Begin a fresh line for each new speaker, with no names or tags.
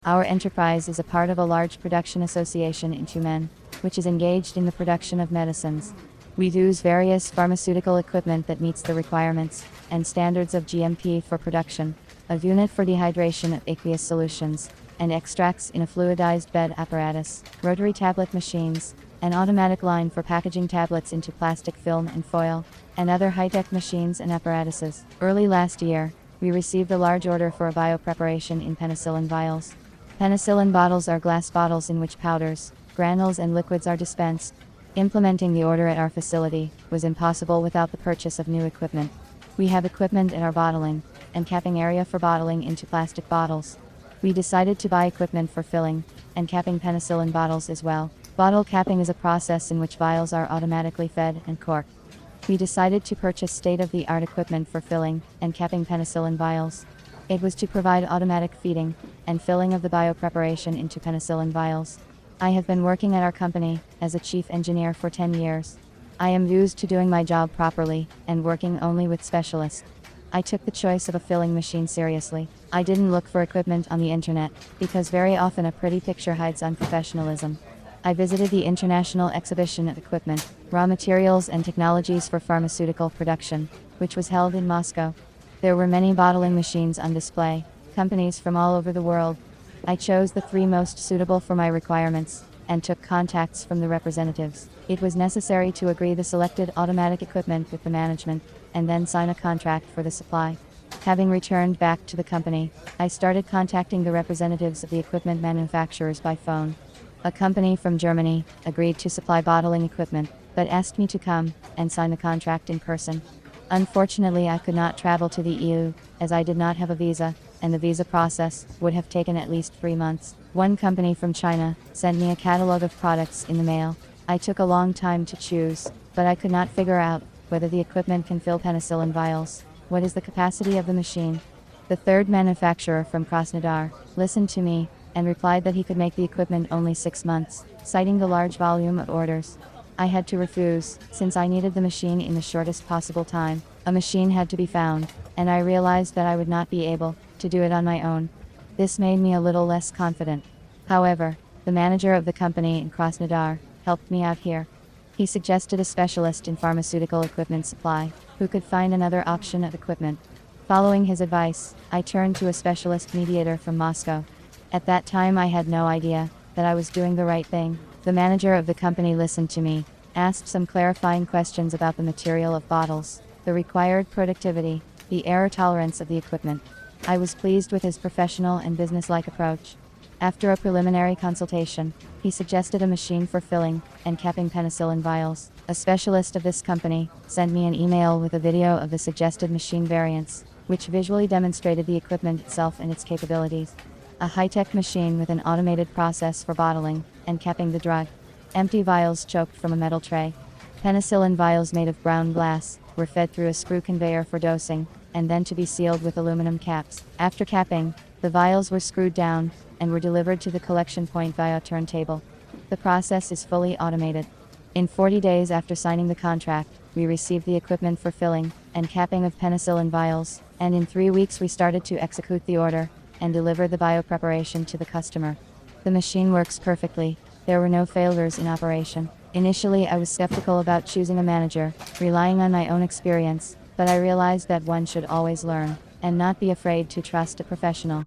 Our enterprise is a part of a large production association in Tumen, which is engaged in the production of medicines. We use various pharmaceutical equipment that meets the requirements and standards of GMP for production, a unit for dehydration of aqueous solutions, and extracts in a fluidized bed apparatus, rotary tablet machines, an automatic line for packaging tablets into plastic film and foil, and other high-tech machines and apparatuses. Early last year, we received a large order for a biopreparation in penicillin vials. Penicillin bottles are glass bottles in which powders, granules and liquids are dispensed. Implementing the order at our facility was impossible without the purchase of new equipment. We have equipment in our bottling and capping area for bottling into plastic bottles. We decided to buy equipment for filling and capping penicillin bottles as well. Bottle capping is a process in which vials are automatically fed and corked. We decided to purchase state-of-the-art equipment for filling and capping penicillin vials. It was to provide automatic feeding and filling of the biopreparation into penicillin vials. I have been working at our company as a chief engineer for 10 years. I am used to doing my job properly and working only with specialists. I took the choice of a filling machine seriously. I didn't look for equipment on the internet, because very often a pretty picture hides unprofessionalism. I visited the International Exhibition of Equipment, Raw Materials and Technologies for Pharmaceutical Production, which was held in Moscow. There were many bottling machines on display, companies from all over the world. I chose the 3 most suitable for my requirements, and took contacts from the representatives. It was necessary to agree the selected automatic equipment with the management, and then sign a contract for the supply. Having returned back to the company, I started contacting the representatives of the equipment manufacturers by phone. A company from Germany agreed to supply bottling equipment, but asked me to come and sign the contract in person. Unfortunately, I could not travel to the EU, as I did not have a visa, and the visa process would have taken at least 3 months. One company from China sent me a catalog of products in the mail. I took a long time to choose, but I could not figure out whether the equipment can fill penicillin vials. What is the capacity of the machine? The third manufacturer from Krasnodar listened to me and replied that he could make the equipment only 6 months, citing the large volume of orders. I had to refuse, since I needed the machine in the shortest possible time. A machine had to be found, and I realized that I would not be able to do it on my own. This made me a little less confident. However, the manager of the company in Krasnodar helped me out here. He suggested a specialist in pharmaceutical equipment supply, who could find another option of equipment. Following his advice, I turned to a specialist mediator from Moscow. At that time I had no idea that I was doing the right thing. The manager of the company listened to me, asked some clarifying questions about the material of bottles, the required productivity, the error tolerance of the equipment. I was pleased with his professional and business-like approach. After a preliminary consultation, he suggested a machine for filling and capping penicillin vials. A specialist of this company sent me an email with a video of the suggested machine variants, which visually demonstrated the equipment itself and its capabilities. A high-tech machine with an automated process for bottling and capping the drug. Empty vials choked from a metal tray. Penicillin vials made of brown glass were fed through a screw conveyor for dosing, and then to be sealed with aluminum caps. After capping, the vials were screwed down and were delivered to the collection point via a turntable. The process is fully automated. In 40 days after signing the contract, we received the equipment for filling and capping of penicillin vials, and in 3 weeks we started to execute the order and deliver the biopreparation to the customer. The machine works perfectly. There were no failures in operation. Initially, I was skeptical about choosing a manager, relying on my own experience, but I realized that one should always learn and not be afraid to trust a professional.